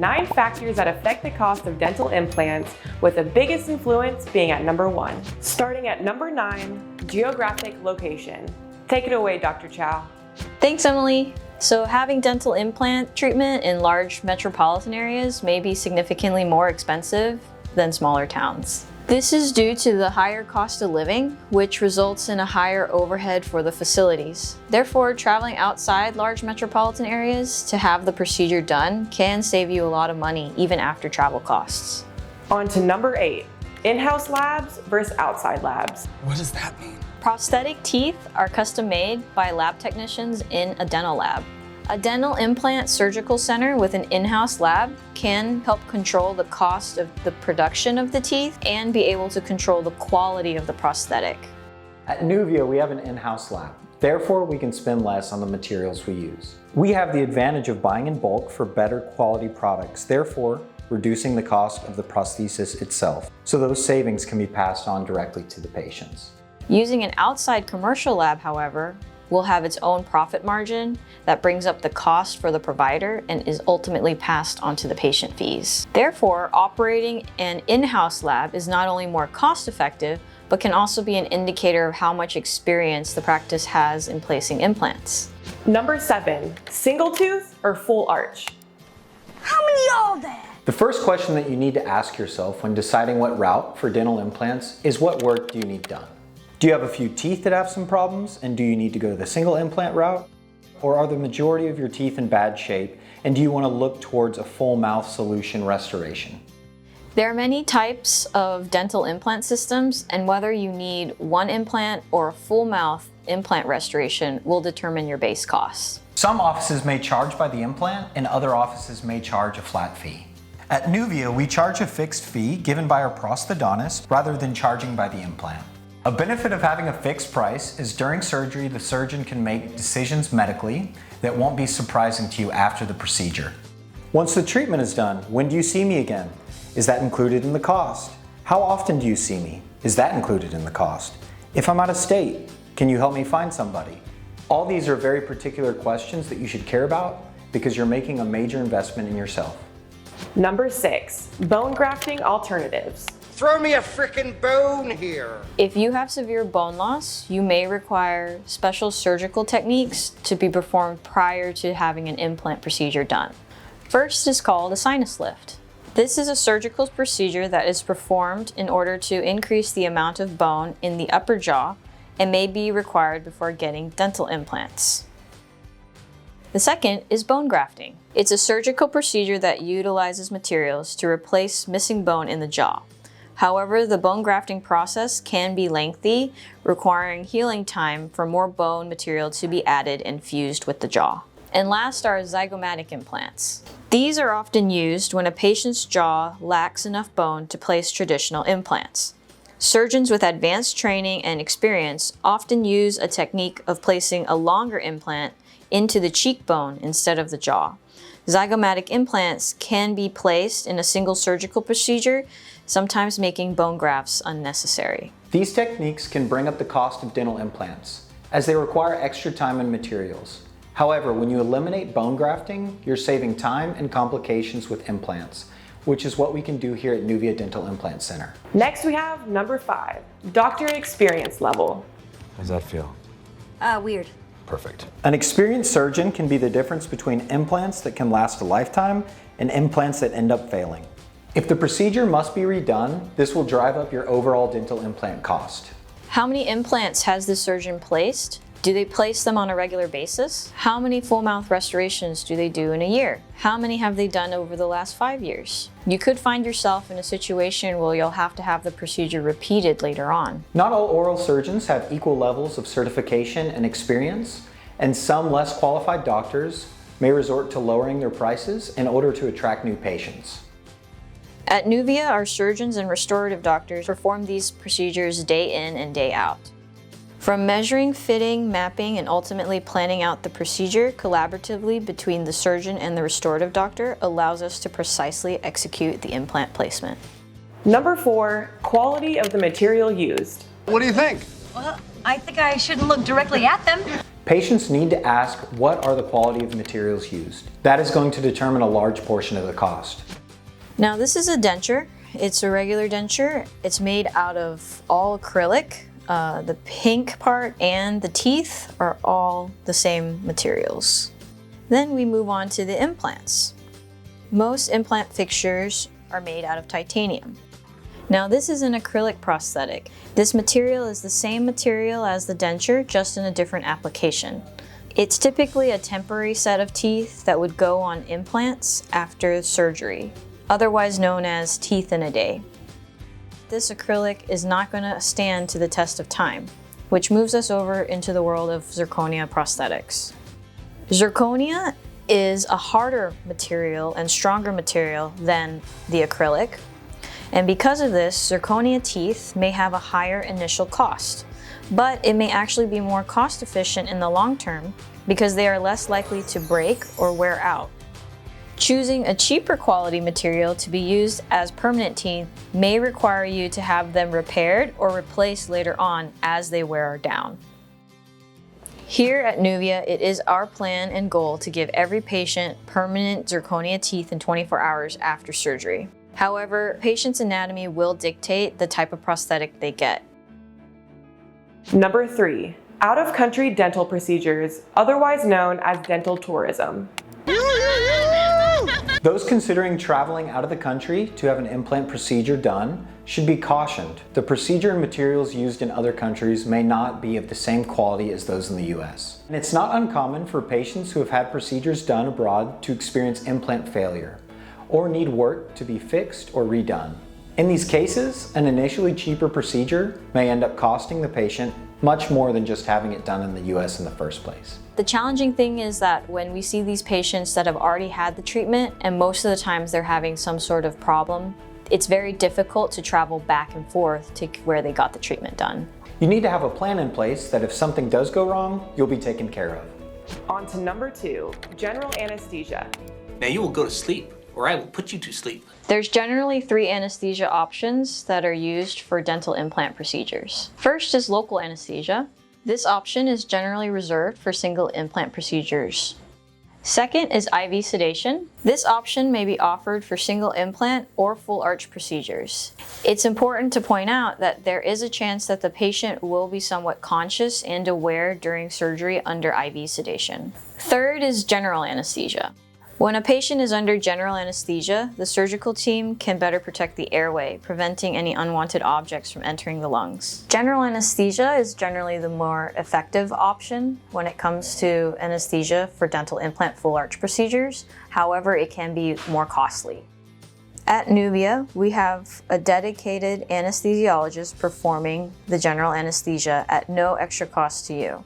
9 factors that affect the cost of dental implants, with the biggest influence being at number 1. Starting at number 9, geographic location. Take it away, Dr. Chow. Thanks, Emily. So having dental implant treatment in large metropolitan areas may be significantly more expensive than smaller towns. This is due to the higher cost of living, which results in a higher overhead for the facilities. Therefore, traveling outside large metropolitan areas to have the procedure done can save you a lot of money even after travel costs. On to number 8, in-house labs versus outside labs. What does that mean? Prosthetic teeth are custom made by lab technicians in a dental lab. A dental implant surgical center with an in-house lab can help control the cost of the production of the teeth and be able to control the quality of the prosthetic. At Nuvia, we have an in-house lab. Therefore, we can spend less on the materials we use. We have the advantage of buying in bulk for better quality products, therefore reducing the cost of the prosthesis itself, so those savings can be passed on directly to the patients. Using an outside commercial lab, however, will have its own profit margin that brings up the cost for the provider and is ultimately passed on to the patient fees. Therefore, operating an in-house lab is not only more cost-effective, but can also be an indicator of how much experience the practice has in placing implants. Number 7, single tooth or full arch? How many are there? The first question that you need to ask yourself when deciding what route for dental implants is, what work do you need done? Do you have a few teeth that have some problems, and do you need to go the single implant route? Or are the majority of your teeth in bad shape, and do you want to look towards a full mouth solution restoration? There are many types of dental implant systems, and whether you need one implant or a full mouth implant restoration will determine your base costs. Some offices may charge by the implant, and other offices may charge a flat fee. At Nuvia, we charge a fixed fee given by our prosthodontist rather than charging by the implant. A benefit of having a fixed price is during surgery, the surgeon can make decisions medically that won't be surprising to you after the procedure. Once the treatment is done, when do you see me again? Is that included in the cost? How often do you see me? Is that included in the cost? If I'm out of state, can you help me find somebody? All these are very particular questions that you should care about because you're making a major investment in yourself. Number 6, bone grafting alternatives. Throw me a frickin' bone here. If you have severe bone loss, you may require special surgical techniques to be performed prior to having an implant procedure done. First is called a sinus lift. This is a surgical procedure that is performed in order to increase the amount of bone in the upper jaw and may be required before getting dental implants. The second is bone grafting. It's a surgical procedure that utilizes materials to replace missing bone in the jaw. However, the bone grafting process can be lengthy, requiring healing time for more bone material to be added and fused with the jaw. And last are zygomatic implants. These are often used when a patient's jaw lacks enough bone to place traditional implants. Surgeons with advanced training and experience often use a technique of placing a longer implant into the cheekbone instead of the jaw. Zygomatic implants can be placed in a single surgical procedure, sometimes making bone grafts unnecessary. These techniques can bring up the cost of dental implants, as they require extra time and materials. However, when you eliminate bone grafting, you're saving time and complications with implants, which is what we can do here at Nuvia Dental Implant Center. Next we have number 5, doctor experience level. How does that feel? Weird. Perfect. An experienced surgeon can be the difference between implants that can last a lifetime and implants that end up failing. If the procedure must be redone, this will drive up your overall dental implant cost. How many implants has the surgeon placed? Do they place them on a regular basis? How many full mouth restorations do they do in a year? How many have they done over the last 5 years? You could find yourself in a situation where you'll have to have the procedure repeated later on. Not all oral surgeons have equal levels of certification and experience, and some less qualified doctors may resort to lowering their prices in order to attract new patients. At Nuvia, our surgeons and restorative doctors perform these procedures day in and day out. From measuring, fitting, mapping, and ultimately planning out the procedure collaboratively between the surgeon and the restorative doctor allows us to precisely execute the implant placement. Number 4, quality of the material used. What do you think? Well, I think I shouldn't look directly at them. Patients need to ask what are the quality of materials used. That is going to determine a large portion of the cost. Now this is a denture. It's a regular denture. It's made out of all acrylic. The pink part and the teeth are all the same materials. Then we move on to the implants. Most implant fixtures are made out of titanium. Now this is an acrylic prosthetic. This material is the same material as the denture, just in a different application. It's typically a temporary set of teeth that would go on implants after surgery, otherwise known as teeth in a day. This acrylic is not going to stand to the test of time, which moves us over into the world of zirconia prosthetics. Zirconia is a harder material and stronger material than the acrylic. And because of this, zirconia teeth may have a higher initial cost, but it may actually be more cost efficient in the long term because they are less likely to break or wear out. Choosing a cheaper quality material to be used as permanent teeth may require you to have them repaired or replaced later on as they wear down. Here at Nuvia, it is our plan and goal to give every patient permanent zirconia teeth in 24 hours after surgery. However, patient's anatomy will dictate the type of prosthetic they get. Number 3, out-of-country dental procedures, otherwise known as dental tourism. Those considering traveling out of the country to have an implant procedure done should be cautioned. The procedure and materials used in other countries may not be of the same quality as those in the US. And it's not uncommon for patients who have had procedures done abroad to experience implant failure or need work to be fixed or redone. In these cases, an initially cheaper procedure may end up costing the patient much more than just having it done in the US in the first place. The challenging thing is that when we see these patients that have already had the treatment, and most of the times they're having some sort of problem, it's very difficult to travel back and forth to where they got the treatment done. You need to have a plan in place that if something does go wrong, you'll be taken care of. On to number 2, general anesthesia. Now you will go to sleep, or I will put you to sleep. There's generally 3 anesthesia options that are used for dental implant procedures. First is local anesthesia. This option is generally reserved for single implant procedures. Second is IV sedation. This option may be offered for single implant or full arch procedures. It's important to point out that there is a chance that the patient will be somewhat conscious and aware during surgery under IV sedation. Third is general anesthesia. When a patient is under general anesthesia, the surgical team can better protect the airway, preventing any unwanted objects from entering the lungs. General anesthesia is generally the more effective option when it comes to anesthesia for dental implant full arch procedures. However, it can be more costly. At Nuvia, we have a dedicated anesthesiologist performing the general anesthesia at no extra cost to you.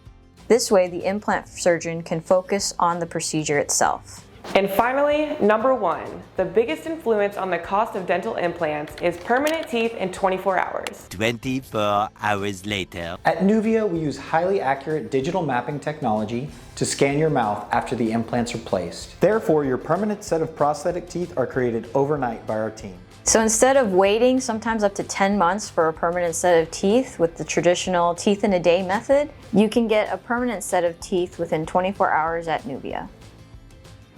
This way, the implant surgeon can focus on the procedure itself. And finally, number 1, the biggest influence on the cost of dental implants is permanent teeth in 24 hours. 24 hours later. At Nuvia, we use highly accurate digital mapping technology to scan your mouth after the implants are placed. Therefore, your permanent set of prosthetic teeth are created overnight by our team. So instead of waiting sometimes up to 10 months for a permanent set of teeth with the traditional teeth in a day method, you can get a permanent set of teeth within 24 hours at Nuvia.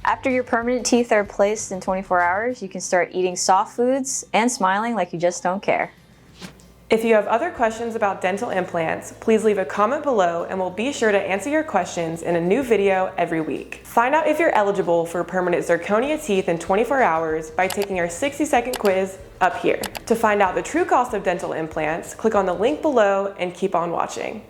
After your permanent teeth are placed in 24 hours, you can start eating soft foods and smiling like you just don't care. If you have other questions about dental implants, please leave a comment below and we'll be sure to answer your questions in a new video every week. Find out if you're eligible for permanent zirconia teeth in 24 hours by taking our 60-second quiz up here. To find out the true cost of dental implants, click on the link below and keep on watching.